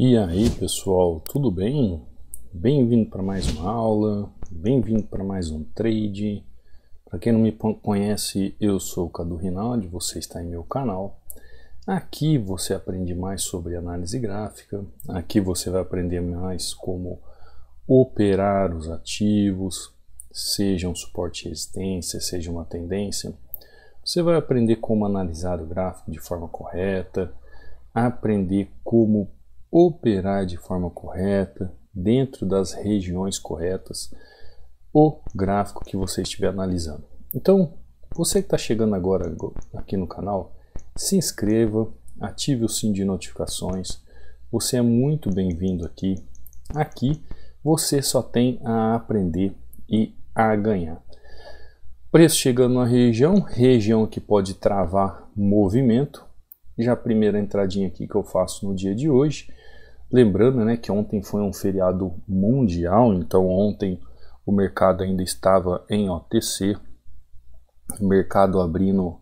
E aí pessoal, tudo bem? Bem-vindo para mais uma aula, bem-vindo para mais um trade. Para quem não me conhece, eu sou o Cadu Rinaldi, você está em meu canal. Aqui você aprende mais sobre análise gráfica, aqui você vai aprender mais como operar os ativos, seja um suporte e resistência, seja uma tendência. Você vai aprender como analisar o gráfico de forma correta, aprender como operar de forma correta, dentro das regiões corretas, o gráfico que você estiver analisando. Então, você que está chegando agora aqui no canal, se inscreva, ative o sininho de notificações, você é muito bem-vindo aqui. Aqui você só tem a aprender e a ganhar. Preço chegando na região que pode travar movimento. Já a primeira entradinha aqui que eu faço no dia de hoje. Lembrando, né, que ontem foi um feriado mundial, então ontem o mercado ainda estava em OTC, mercado abrindo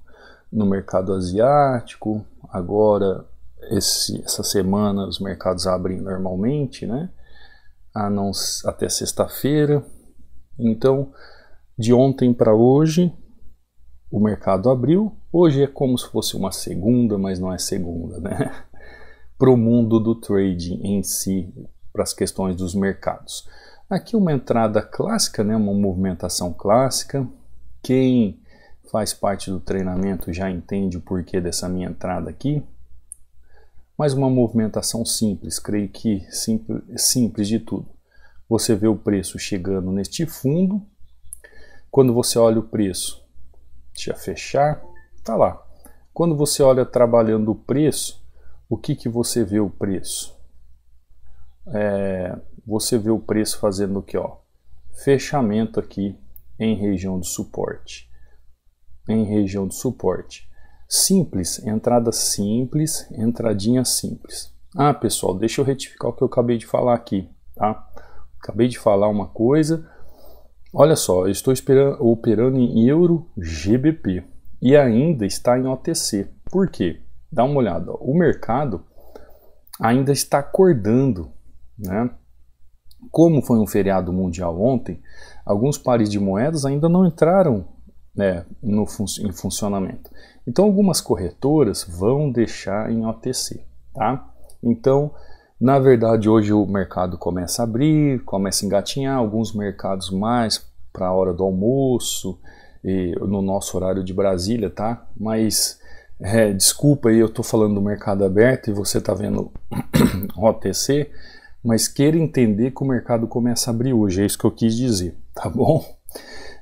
no mercado asiático. Agora, essa semana, os mercados abrem normalmente, né, até sexta-feira. Então, de ontem para hoje, o mercado abriu. Hoje é como se fosse uma segunda, mas não é segunda, né? Para o mundo do trading em si, para as questões dos mercados. Aqui uma entrada clássica, né? Uma movimentação clássica. Quem faz parte do treinamento já entende o porquê dessa minha entrada aqui. Mas uma movimentação simples, creio que simples de tudo. Você vê o preço chegando neste fundo. Quando você olha o preço, deixa eu fechar, tá lá. Quando você olha trabalhando o preço, o que você vê o preço? Você vê o preço fazendo o que? Fechamento aqui em região de suporte. Em região de suporte. Simples, entrada simples, entradinha simples. Ah, pessoal, deixa eu retificar o que eu acabei de falar aqui, tá? Acabei de falar uma coisa. Olha só, eu estou operando em Euro GBP e ainda está em OTC. Por quê? Dá uma olhada, o mercado ainda está acordando, né? Como foi um feriado mundial ontem, alguns pares de moedas ainda não entraram, né, em funcionamento. Então algumas corretoras vão deixar em OTC, tá? Então, na verdade, hoje o mercado começa a abrir, começa a engatinhar, alguns mercados mais para a hora do almoço, e no nosso horário de Brasília, tá? Mas desculpa aí, eu estou falando do mercado aberto e você está vendo OTC, mas queira entender que o mercado começa a abrir hoje, é isso que eu quis dizer, tá bom?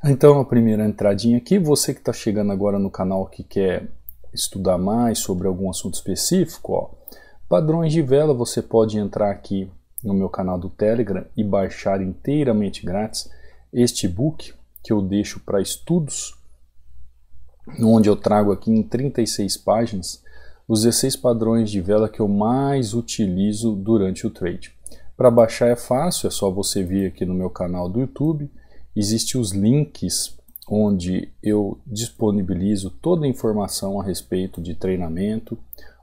Então a primeira entradinha aqui, você que está chegando agora no canal que quer estudar mais sobre algum assunto específico, padrões de vela, você pode entrar aqui no meu canal do Telegram e baixar inteiramente grátis este e-book que eu deixo para estudos, onde eu trago aqui em 36 páginas os 16 padrões de vela que eu mais utilizo durante o trade. Para baixar é fácil, é só você vir aqui no meu canal do YouTube, existem os links onde eu disponibilizo toda a informação a respeito de treinamento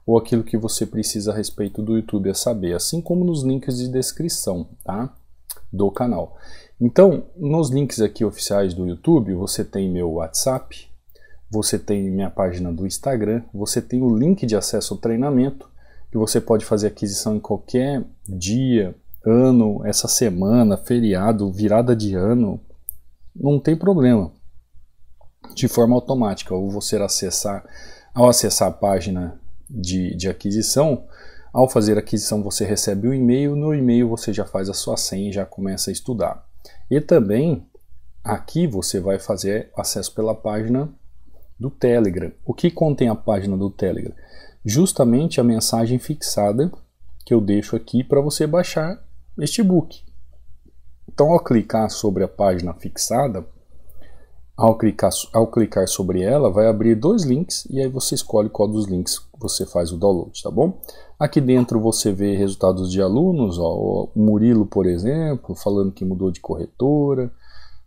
ou aquilo que você precisa a respeito do YouTube a saber, assim como nos links de descrição, tá, do canal. Então, nos links aqui oficiais do YouTube, você tem meu WhatsApp, você tem minha página do Instagram, você tem o link de acesso ao treinamento, que você pode fazer aquisição em qualquer dia, ano, essa semana, feriado, virada de ano, não tem problema, de forma automática. Ou você ao acessar a página de aquisição, ao fazer a aquisição você recebe um e-mail, no e-mail você já faz a sua senha e já começa a estudar. E também aqui você vai fazer acesso pela página do Telegram. O que contém a página do Telegram? Justamente a mensagem fixada que eu deixo aqui para você baixar este e-book. Então, ao clicar sobre a página fixada, ao clicar sobre ela, vai abrir dois links e aí você escolhe qual dos links você faz o download, tá bom? Aqui dentro você vê resultados de alunos, o Murilo, por exemplo, falando que mudou de corretora.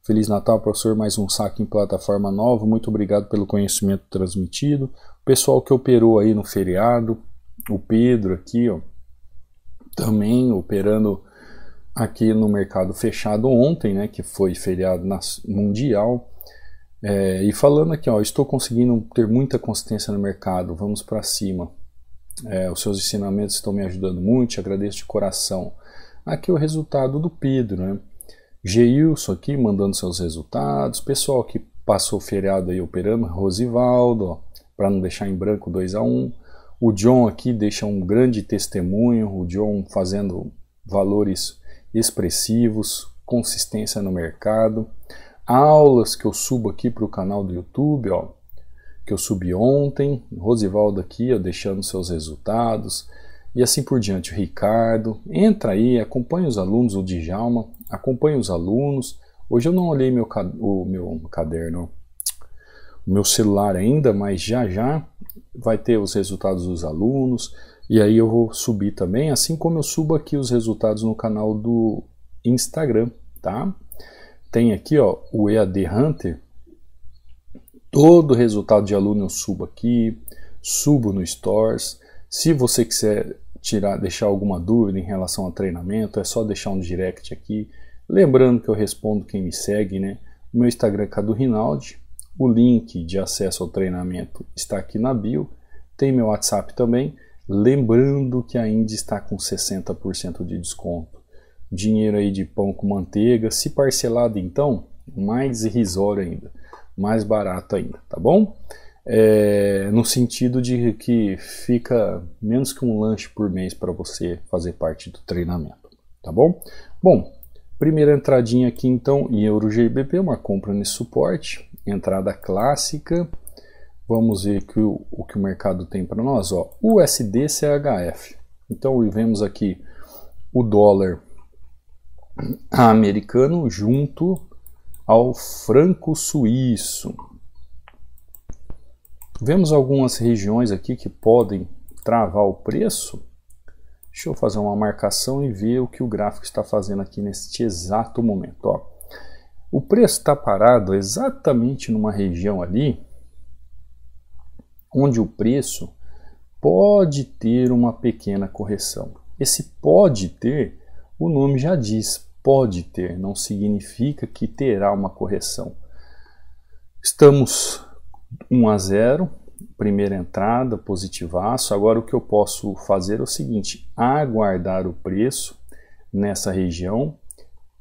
Feliz Natal, professor, mais um saque em plataforma nova, muito obrigado pelo conhecimento transmitido. O pessoal que operou aí no feriado, o Pedro aqui, também operando aqui no mercado fechado ontem, né, que foi feriado mundial. E falando aqui, ó, estou conseguindo ter muita consistência no mercado, vamos para cima. Os seus ensinamentos estão me ajudando muito, te agradeço de coração. Aqui é o resultado do Pedro, né? Geilson aqui mandando seus resultados, pessoal que passou o feriado aí operando, Rosivaldo, para não deixar em branco 2-1. O John aqui deixa um grande testemunho, o John fazendo valores expressivos, consistência no mercado. Aulas que eu subo aqui para o canal do YouTube, ó, que eu subi ontem, Rosivaldo aqui, ó, deixando seus resultados, e assim por diante. O Ricardo, entra aí, acompanha os alunos, o Djalma, acompanha os alunos. Hoje eu não olhei o meu caderno, o meu celular ainda, mas já vai ter os resultados dos alunos, e aí eu vou subir também, assim como eu subo aqui os resultados no canal do Instagram, tá? Tem aqui, ó, o EAD Hunter, todo o resultado de aluno eu subo aqui, subo no Stores. Se você quiser deixar alguma dúvida em relação ao treinamento, é só deixar um direct aqui. Lembrando que eu respondo quem me segue, né? O meu Instagram é Cadu Rinaldi, o link de acesso ao treinamento está aqui na bio, tem meu WhatsApp também. Lembrando que ainda está com 60% de desconto. Dinheiro aí de pão com manteiga, se parcelado então, mais irrisório ainda, mais barato ainda, tá bom? No sentido de que fica menos que um lanche por mês para você fazer parte do treinamento, tá bom? Bom, primeira entradinha aqui então em EuroGBP, uma compra nesse suporte, entrada clássica. Vamos ver o que o mercado tem para nós, ó, USD CHF. Então vemos aqui o dólar americano junto ao franco suíço. Vemos algumas regiões aqui que podem travar o preço. Deixa eu fazer uma marcação e ver o que o gráfico está fazendo aqui neste exato momento. Ó. O preço está parado exatamente numa região ali, onde o preço pode ter uma pequena correção. Esse pode ter, o nome já diz, pode ter, não significa que terá uma correção. Estamos 1-0, primeira entrada, positivaço. Agora o que eu posso fazer é o seguinte, aguardar o preço nessa região,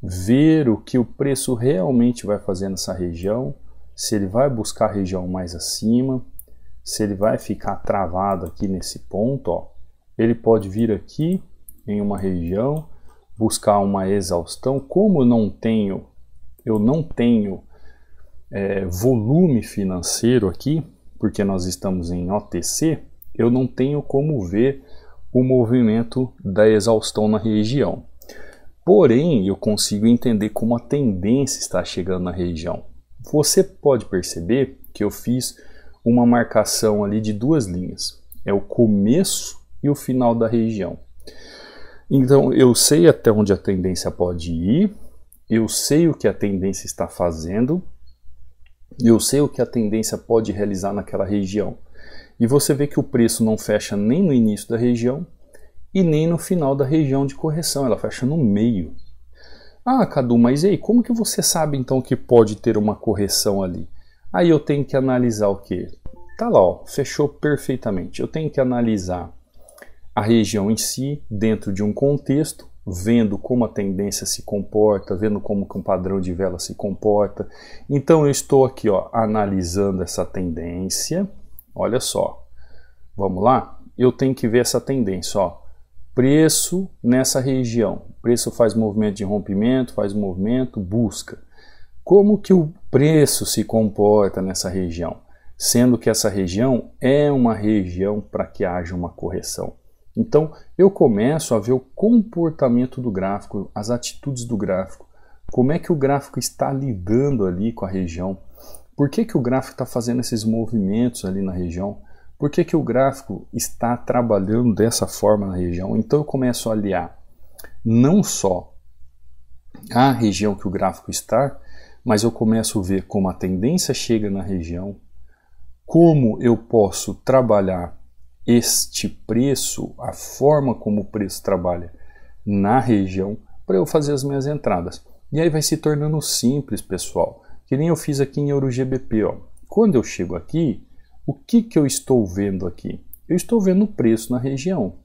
ver o que o preço realmente vai fazer nessa região, se ele vai buscar a região mais acima, se ele vai ficar travado aqui nesse ponto, ó. Ele pode vir aqui em uma região, buscar uma exaustão. Como eu não tenho volume financeiro aqui, porque nós estamos em OTC, eu não tenho como ver o movimento da exaustão na região. Porém, eu consigo entender como a tendência está chegando na região. Você pode perceber que eu fiz uma marcação ali de duas linhas. É o começo e o final da região. Então, eu sei até onde a tendência pode ir, eu sei o que a tendência está fazendo, eu sei o que a tendência pode realizar naquela região. E você vê que o preço não fecha nem no início da região e nem no final da região de correção, ela fecha no meio. Ah, Cadu, mas e aí, como que você sabe então que pode ter uma correção ali? Aí eu tenho que analisar o quê? Tá lá, ó, fechou perfeitamente. Eu tenho que analisar a região em si, dentro de um contexto, vendo como a tendência se comporta, vendo como que um padrão de vela se comporta. Então eu estou aqui, ó, analisando essa tendência. Olha só, vamos lá? Eu tenho que ver essa tendência, ó. Preço nessa região. Preço faz movimento de rompimento, faz movimento, busca. Como que o preço se comporta nessa região? Sendo que essa região é uma região para que haja uma correção. Então, eu começo a ver o comportamento do gráfico, as atitudes do gráfico, como é que o gráfico está lidando ali com a região, por que que o gráfico está fazendo esses movimentos ali na região, por que que o gráfico está trabalhando dessa forma na região. Então, eu começo a aliar não só a região que o gráfico está, mas eu começo a ver como a tendência chega na região, como eu posso trabalhar este preço, a forma como o preço trabalha na região para eu fazer as minhas entradas. E aí vai se tornando simples, pessoal. Que nem eu fiz aqui em EuroGBP, ó. Quando eu chego aqui, o que eu estou vendo aqui? Eu estou vendo o preço na região.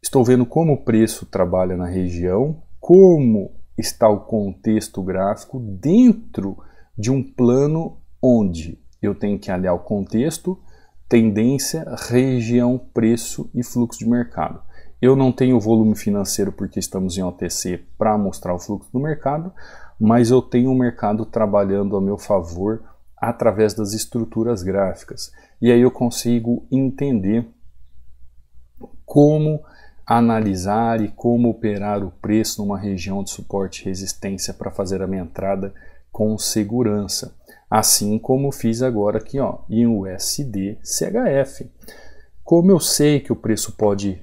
Estou vendo como o preço trabalha na região, como está o contexto gráfico dentro de um plano onde eu tenho que aliar o contexto, tendência, região, preço e fluxo de mercado. Eu não tenho volume financeiro porque estamos em OTC para mostrar o fluxo do mercado, mas eu tenho o mercado trabalhando a meu favor através das estruturas gráficas. E aí eu consigo entender como analisar e como operar o preço numa região de suporte e resistência para fazer a minha entrada com segurança. Assim como fiz agora aqui, ó, em USD CHF. Como eu sei que o preço pode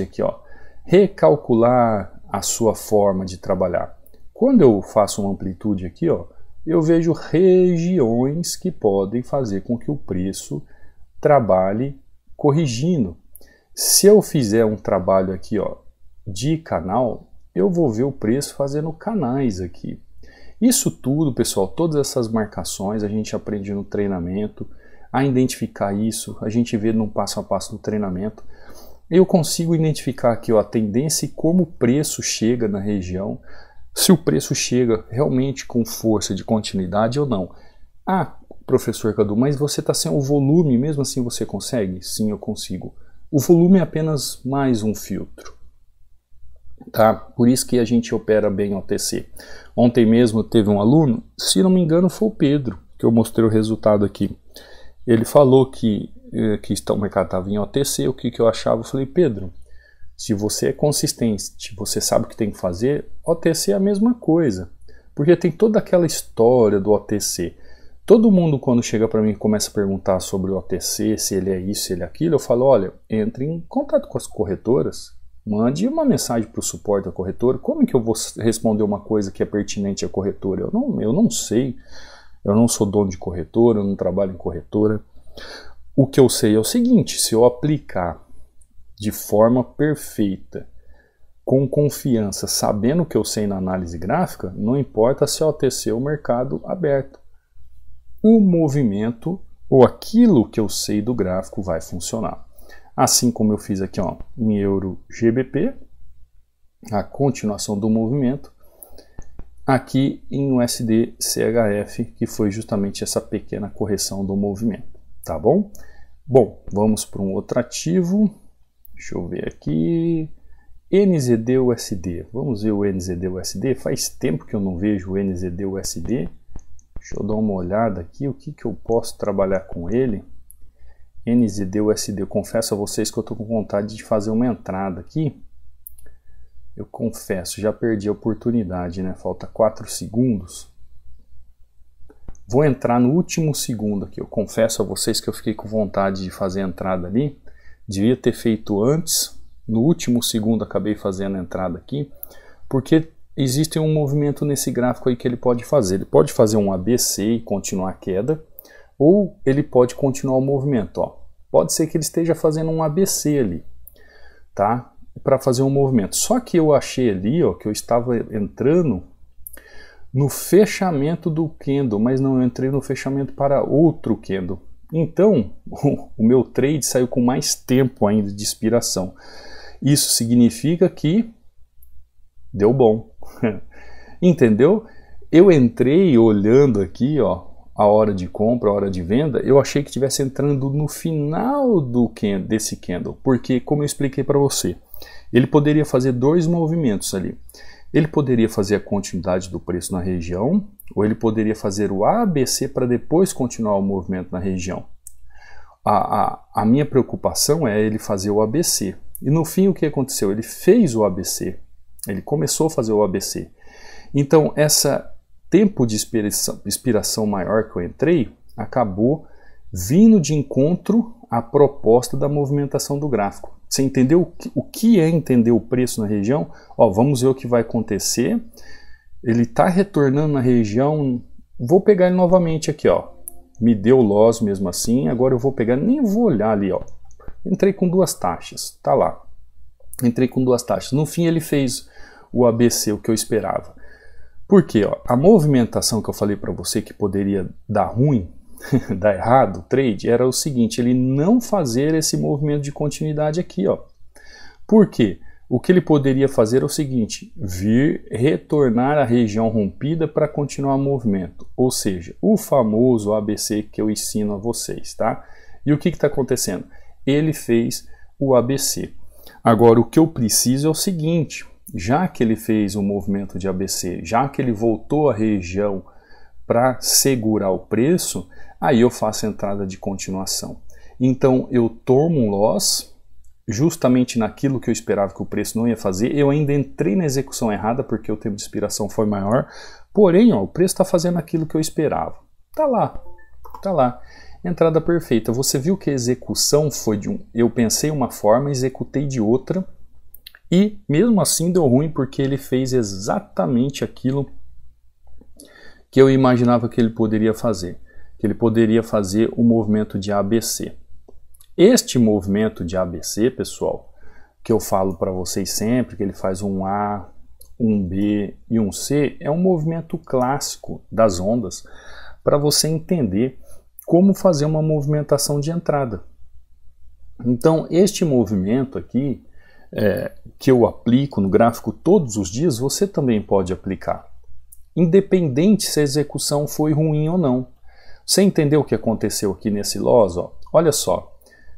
aqui, ó, recalcular a sua forma de trabalhar. Quando eu faço uma amplitude aqui, ó, eu vejo regiões que podem fazer com que o preço trabalhe corrigindo. Se eu fizer um trabalho aqui, ó, de canal, eu vou ver o preço fazendo canais aqui. Isso tudo, pessoal, todas essas marcações a gente aprende no treinamento, a identificar isso, a gente vê no passo a passo do treinamento. Eu consigo identificar aqui, ó, a tendência e como o preço chega na região, se o preço chega realmente com força de continuidade ou não. Ah, professor Cadu, mas você está sem o volume, mesmo assim você consegue? Sim, eu consigo. O volume é apenas mais um filtro. Tá? Por isso que a gente opera bem OTC. Ontem mesmo teve um aluno, se não me engano foi o Pedro, que eu mostrei o resultado aqui. Ele falou que o mercado estava em OTC, o que eu achava? Eu falei, Pedro, se você é consistente, você sabe o que tem que fazer, OTC é a mesma coisa. Porque tem toda aquela história do OTC. Todo mundo quando chega para mim e começa a perguntar sobre o OTC, se ele é isso, se ele é aquilo, eu falo, olha, entre em contato com as corretoras, mande uma mensagem para o suporte da corretora. Como é que eu vou responder uma coisa que é pertinente à corretora? Eu não sei, eu não sou dono de corretora, eu não trabalho em corretora. O que eu sei é o seguinte, se eu aplicar de forma perfeita, com confiança, sabendo o que eu sei na análise gráfica, não importa se é OTC ou mercado aberto. O movimento ou aquilo que eu sei do gráfico vai funcionar. Assim como eu fiz aqui, ó, em EuroGBP, a continuação do movimento, aqui em USD CHF, que foi justamente essa pequena correção do movimento, tá bom? Bom, vamos para um outro ativo, deixa eu ver aqui, NZD-USD, vamos ver o NZD-USD, faz tempo que eu não vejo o NZD-USD, deixa eu dar uma olhada aqui, o que eu posso trabalhar com ele. NZD-USD, eu confesso a vocês que eu estou com vontade de fazer uma entrada aqui. Eu confesso, já perdi a oportunidade, né? Falta 4 segundos. Vou entrar no último segundo aqui. Eu confesso a vocês que eu fiquei com vontade de fazer a entrada ali. Devia ter feito antes. No último segundo acabei fazendo a entrada aqui. Porque existe um movimento nesse gráfico aí que ele pode fazer. Ele pode fazer um ABC e continuar a queda. Ou ele pode continuar o movimento, ó. Pode ser que ele esteja fazendo um ABC ali, tá? Para fazer um movimento. Só que eu achei ali, ó, que eu estava entrando no fechamento do candle, mas não, eu entrei no fechamento para outro candle. Então, o meu trade saiu com mais tempo ainda de expiração. Isso significa que deu bom. Entendeu? Eu entrei olhando aqui, ó, a hora de compra, a hora de venda, eu achei que estivesse entrando no final desse candle, porque, como eu expliquei para você, ele poderia fazer 2 movimentos ali. Ele poderia fazer a continuidade do preço na região, ou ele poderia fazer o ABC para depois continuar o movimento na região. A minha preocupação é ele fazer o ABC. E no fim o que aconteceu? Ele fez o ABC, ele começou a fazer o ABC. Então essa tempo de expiração maior que eu entrei, acabou vindo de encontro à proposta da movimentação do gráfico. Você entendeu o que é entender o preço na região? Ó, vamos ver o que vai acontecer. Ele está retornando na região, vou pegar ele novamente aqui, ó. Me deu loss mesmo assim, agora eu vou pegar, nem vou olhar ali, ó. Entrei com 2 taxas, tá lá. Entrei com 2 taxas. No fim ele fez o ABC, o que eu esperava. Por quê? Ó, a movimentação que eu falei para você que poderia dar ruim, dar errado, o trade, era o seguinte, ele não fazer esse movimento de continuidade aqui, ó. Por quê? O que ele poderia fazer é o seguinte, vir retornar à região rompida para continuar o movimento, ou seja, o famoso ABC que eu ensino a vocês, tá? E o que está acontecendo? Ele fez o ABC. Agora, o que eu preciso é o seguinte, já que ele fez o movimento de ABC, já que ele voltou à região para segurar o preço, aí eu faço a entrada de continuação. Então, eu tomo um loss, justamente naquilo que eu esperava que o preço não ia fazer. Eu ainda entrei na execução errada porque o tempo de expiração foi maior, porém ó, o preço está fazendo aquilo que eu esperava. Tá lá, tá lá. Entrada perfeita. Você viu que a execução foi de eu pensei uma forma, executei de outra e mesmo assim deu ruim porque ele fez exatamente aquilo que eu imaginava que ele poderia fazer. Que ele poderia fazer o movimento de ABC. Este movimento de ABC, pessoal, que eu falo para vocês sempre, que ele faz um A, um B e um C, é um movimento clássico das ondas para você entender como fazer uma movimentação de entrada. Então, este movimento aqui, que eu aplico no gráfico todos os dias, você também pode aplicar. Independente se a execução foi ruim ou não. Você entendeu o que aconteceu aqui nesse loss? Ó? Olha só.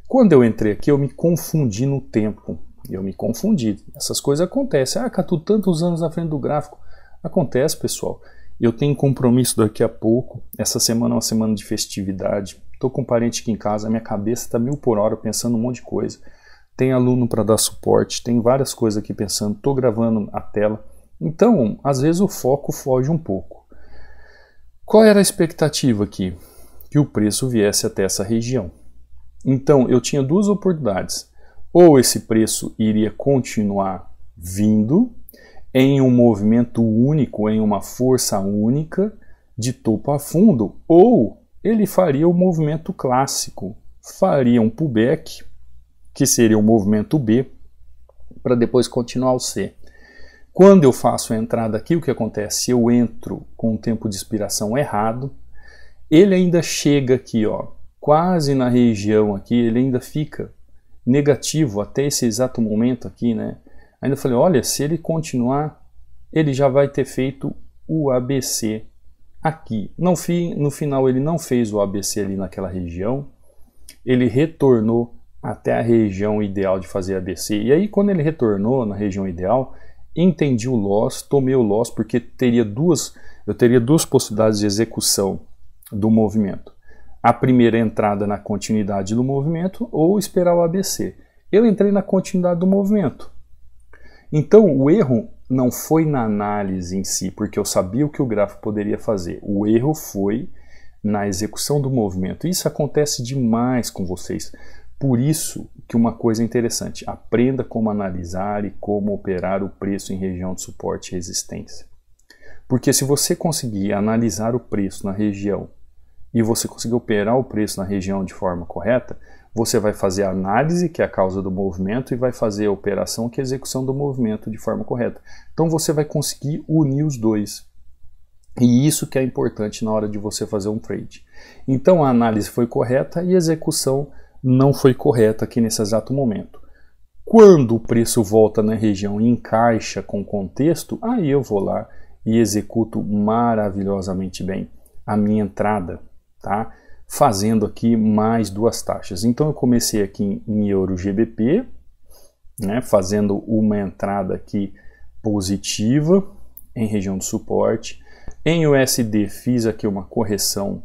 Quando eu entrei aqui, eu me confundi no tempo. Eu me confundi. Essas coisas acontecem. Ah, Catu, tantos anos na frente do gráfico. Acontece, pessoal. Eu tenho compromisso daqui a pouco. Essa semana é uma semana de festividade. Estou com um parente aqui em casa. A minha cabeça está 1000 por hora pensando um monte de coisa. Tem aluno para dar suporte. Tem várias coisas aqui pensando. Estou gravando a tela. Então, às vezes o foco foge um pouco. Qual era a expectativa aqui? Que o preço viesse até essa região. Então, eu tinha 2 oportunidades. Ou esse preço iria continuar vindo em um movimento único, em uma força única, de topo a fundo, ou ele faria o movimento clássico, faria um pullback, que seria o movimento B, para depois continuar o C. Quando eu faço a entrada aqui, o que acontece? Eu entro com o tempo de expiração errado, ele ainda chega aqui, ó, quase na região aqui, ele ainda fica negativo até esse exato momento aqui, né? Ainda falei, olha, se ele continuar, ele já vai ter feito o ABC aqui. No final ele não fez o ABC ali naquela região, ele retornou até a região ideal de fazer ABC. E aí quando ele retornou na região ideal, entendi o loss, tomei o loss porque eu teria duas possibilidades de execução do movimento. A primeira entrada na continuidade do movimento ou esperar o ABC. Eu entrei na continuidade do movimento. Então o erro não foi na análise em si, porque eu sabia o que o gráfico poderia fazer. O erro foi na execução do movimento. Isso acontece demais com vocês. Por isso que uma coisa interessante, aprenda como analisar e como operar o preço em região de suporte e resistência. Porque se você conseguir analisar o preço na região e você conseguir operar o preço na região de forma correta, você vai fazer a análise, que é a causa do movimento, e vai fazer a operação, que é a execução do movimento de forma correta. Então você vai conseguir unir os dois. E isso que é importante na hora de você fazer um trade. Então a análise foi correta e a execução não foi correta aqui nesse exato momento. Quando o preço volta na região e encaixa com o contexto, aí eu vou lá e executo maravilhosamente bem a minha entrada, tá? Fazendo aqui mais 2 taxas. Então eu comecei aqui em euro GBP, né, fazendo uma entrada aqui positiva em região de suporte. Em USD fiz aqui uma correção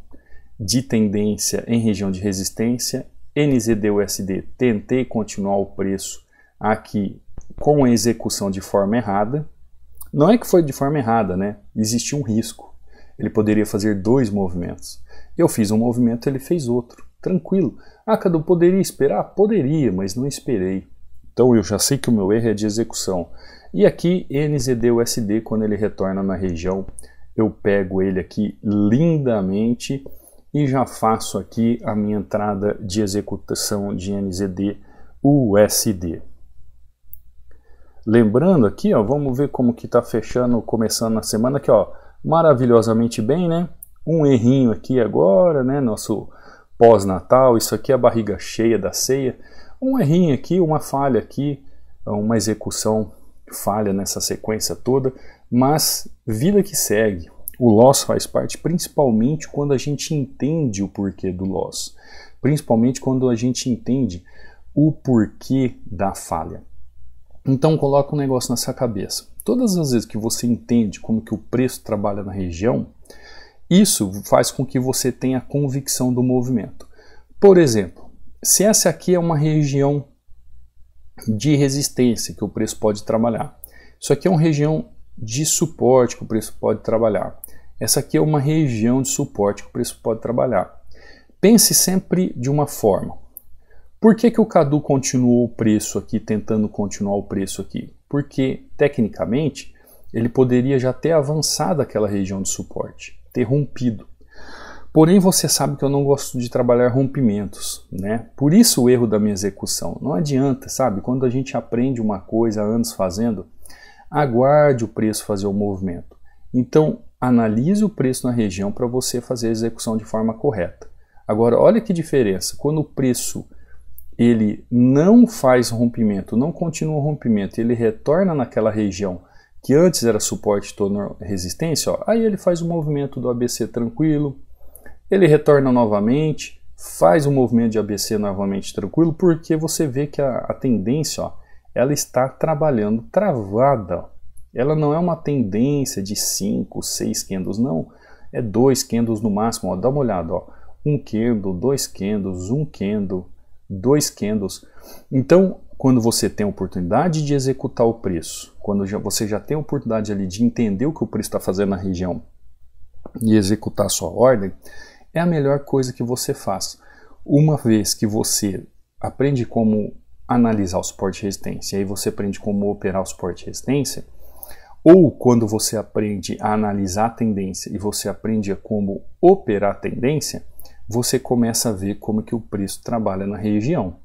de tendência em região de resistência. NZD-USD tentei continuar o preço aqui com a execução de forma errada. Não é que foi de forma errada, né? Existia um risco. Ele poderia fazer 2 movimentos. Eu fiz um movimento, ele fez outro. Tranquilo. Ah, Cadu, poderia esperar? Poderia, mas não esperei. Então eu já sei que o meu erro é de execução. E aqui, NZD-USD, quando ele retorna na região, eu pego ele aqui lindamente e já faço aqui a minha entrada de executação de NZD USD. Lembrando aqui, ó, vamos ver como que tá fechando, começando na semana aqui, ó, maravilhosamente bem, né? Um errinho aqui agora, né? Nosso pós-natal, isso aqui é a barriga cheia da ceia. Um errinho aqui, uma falha aqui, uma execução falha nessa sequência toda, mas vida que segue. O loss faz parte principalmente quando a gente entende o porquê do loss, principalmente quando a gente entende o porquê da falha. Então coloca um negócio na sua cabeça. Todas as vezes que você entende como que o preço trabalha na região, isso faz com que você tenha convicção do movimento. Por exemplo, se essa aqui é uma região de resistência que o preço pode trabalhar, isso aqui é uma região de suporte que o preço pode trabalhar, essa aqui é uma região de suporte que o preço pode trabalhar. Pense sempre de uma forma. Por que que o Cadu continuou o preço aqui, tentando continuar o preço aqui? Porque, tecnicamente, ele poderia já ter avançado aquela região de suporte, ter rompido. Porém, você sabe que eu não gosto de trabalhar rompimentos, né? Por isso o erro da minha execução. Não adianta, sabe? Quando a gente aprende uma coisa há anos fazendo, aguarde o preço fazer o movimento. Então, analise o preço na região para você fazer a execução de forma correta. Agora, olha que diferença. Quando o preço ele não faz rompimento, não continua o rompimento, ele retorna naquela região que antes era suporte, tornou resistência, ó, aí ele faz o movimento do ABC tranquilo, ele retorna novamente, faz o movimento de ABC novamente tranquilo, porque você vê que a tendência, ó, ela está trabalhando travada. Ela não é uma tendência de 5, 6 candles, não, é 2 candles no máximo, ó, dá uma olhada, ó, 1 candle, 2 candles, 1 candle, 2 candles. Então, quando você tem a oportunidade de executar o preço, quando você já tem a oportunidade ali de entender o que o preço está fazendo na região e executar a sua ordem, é a melhor coisa que você faz. Uma vez que você aprende como analisar o suporte e resistência, e aí você aprende como operar o suporte e resistência, ou quando você aprende a analisar a tendência e você aprende a como operar a tendência, você começa a ver como que o preço trabalha na região.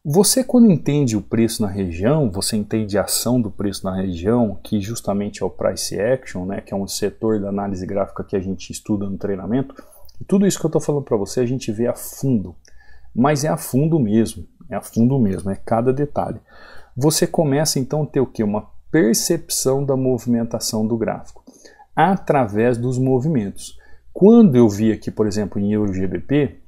Você, quando entende o preço na região, você entende a ação do preço na região, que justamente é o Price Action, né, que é um setor da análise gráfica que a gente estuda no treinamento, e tudo isso que eu estou falando para você a gente vê a fundo, mas é a fundo mesmo, é cada detalhe. Você começa então a ter o quê? Uma percepção da movimentação do gráfico, através dos movimentos. Quando eu vi aqui, por exemplo, em EURO-GBP,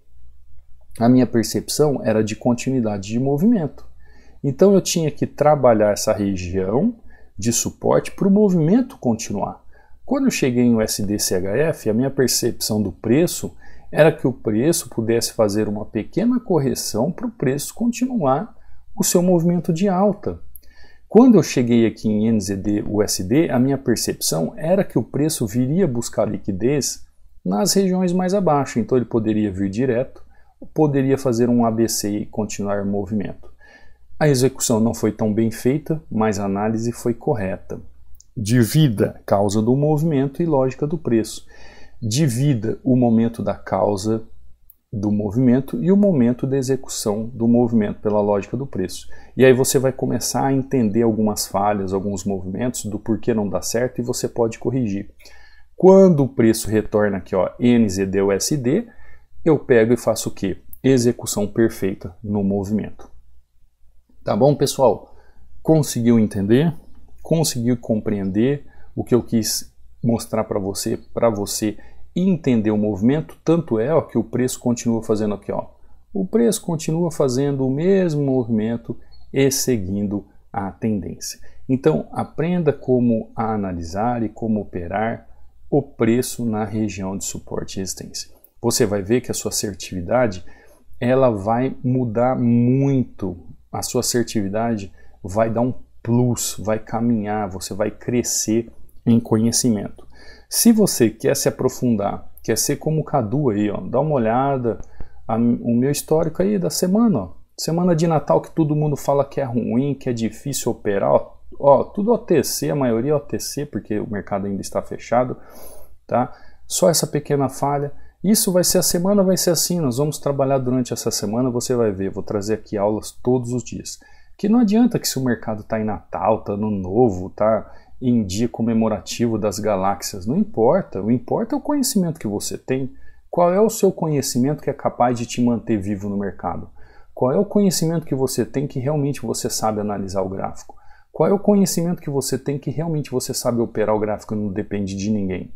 a minha percepção era de continuidade de movimento. Então eu tinha que trabalhar essa região de suporte para o movimento continuar. Quando eu cheguei em USD-CHF, a minha percepção do preço era que o preço pudesse fazer uma pequena correção para o preço continuar o seu movimento de alta. Quando eu cheguei aqui em NZD-USD, a minha percepção era que o preço viria buscar liquidez nas regiões mais abaixo, então ele poderia vir direto, poderia fazer um ABC e continuar o movimento. A execução não foi tão bem feita, mas a análise foi correta. Divida causa do movimento e lógica do preço. Divida o momento da causa do movimento e o momento da execução do movimento pela lógica do preço. E aí você vai começar a entender algumas falhas, alguns movimentos, do porquê não dá certo e você pode corrigir. Quando o preço retorna aqui, ó, NZD-USD, eu pego e faço o quê? Execução perfeita no movimento. Tá bom, pessoal? Conseguiu entender? Conseguiu compreender o que eu quis mostrar para você entender o movimento? Tanto é ó, que o preço continua fazendo aqui, ó. O preço continua fazendo o mesmo movimento e seguindo a tendência. Então, aprenda como analisar e como operar o preço na região de suporte e resistência. Você vai ver que a sua assertividade ela vai mudar muito. A sua assertividade vai dar um plus, vai caminhar, você vai crescer em conhecimento. Se você quer se aprofundar, quer ser como o Cadu aí, ó, dá uma olhada, o meu histórico aí da semana, ó, semana de Natal que todo mundo fala que é ruim, que é difícil operar, ó, tudo OTC, a maioria é OTC, porque o mercado ainda está fechado, tá? Só essa pequena falha, Isso vai ser a semana, vai ser assim, nós vamos trabalhar durante essa semana, você vai ver, vou trazer aqui aulas todos os dias. Que não adianta que se o mercado está em Natal, está no Novo, está em dia comemorativo das galáxias, não importa, o que importa é o conhecimento que você tem. Qual é o seu conhecimento que é capaz de te manter vivo no mercado? Qual é o conhecimento que você tem que realmente você sabe analisar o gráfico? Qual é o conhecimento que você tem que realmente você sabe operar o gráfico e não depende de ninguém?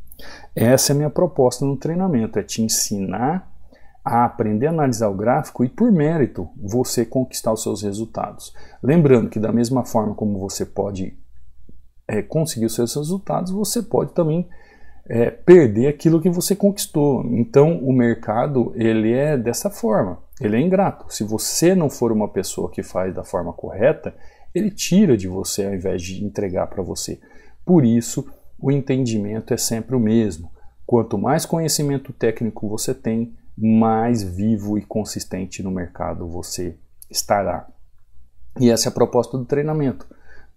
Essa é a minha proposta no treinamento, é te ensinar a aprender a analisar o gráfico e, por mérito, você conquistar os seus resultados. Lembrando que da mesma forma como você pode conseguir os seus resultados, você pode também perder aquilo que você conquistou. Então o mercado ele é dessa forma, ele é ingrato. Se você não for uma pessoa que faz da forma correta, ele tira de você ao invés de entregar para você. Por isso o entendimento é sempre o mesmo. Quanto mais conhecimento técnico você tem, mais vivo e consistente no mercado você estará. E essa é a proposta do treinamento.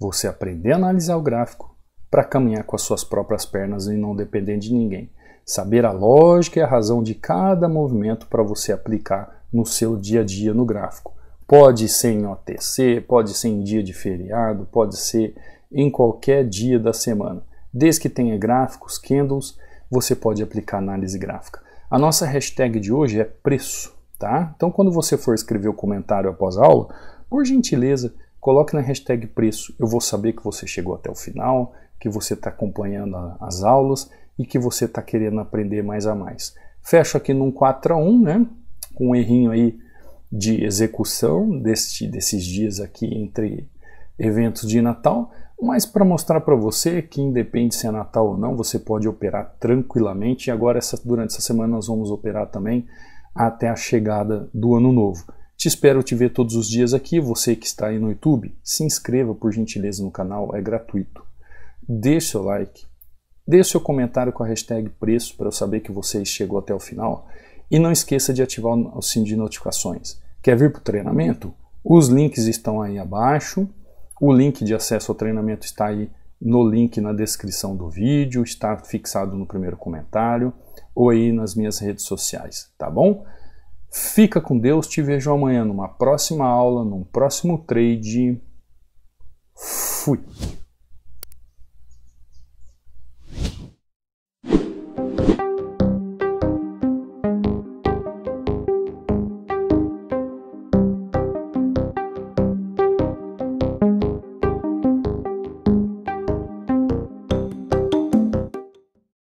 Você aprender a analisar o gráfico para caminhar com as suas próprias pernas e não depender de ninguém. Saber a lógica e a razão de cada movimento para você aplicar no seu dia a dia no gráfico. Pode ser em OTC, pode ser em dia de feriado, pode ser em qualquer dia da semana. Desde que tenha gráficos, candles, você pode aplicar análise gráfica. A nossa hashtag de hoje é preço, tá? Então quando você for escrever o comentário após a aula, por gentileza, coloque na hashtag preço. Eu vou saber que você chegou até o final, que você está acompanhando as aulas e que você está querendo aprender mais a mais. Fecho aqui num 4-1, né? Com um errinho aí de execução desses dias aqui entre eventos de Natal, mas para mostrar para você que independe se é Natal ou não, você pode operar tranquilamente. E agora durante essa semana nós vamos operar também até a chegada do Ano Novo. Te espero te ver todos os dias aqui. Você que está aí no YouTube, se inscreva por gentileza no canal, é gratuito. Deixe seu like, deixe seu comentário com a hashtag preço para eu saber que você chegou até o final. E não esqueça de ativar o sino de notificações. Quer vir para o treinamento? Os links estão aí abaixo. O link de acesso ao treinamento está aí no link na descrição do vídeo, está fixado no primeiro comentário ou aí nas minhas redes sociais, tá bom? Fica com Deus, te vejo amanhã numa próxima aula, num próximo trade. Fui!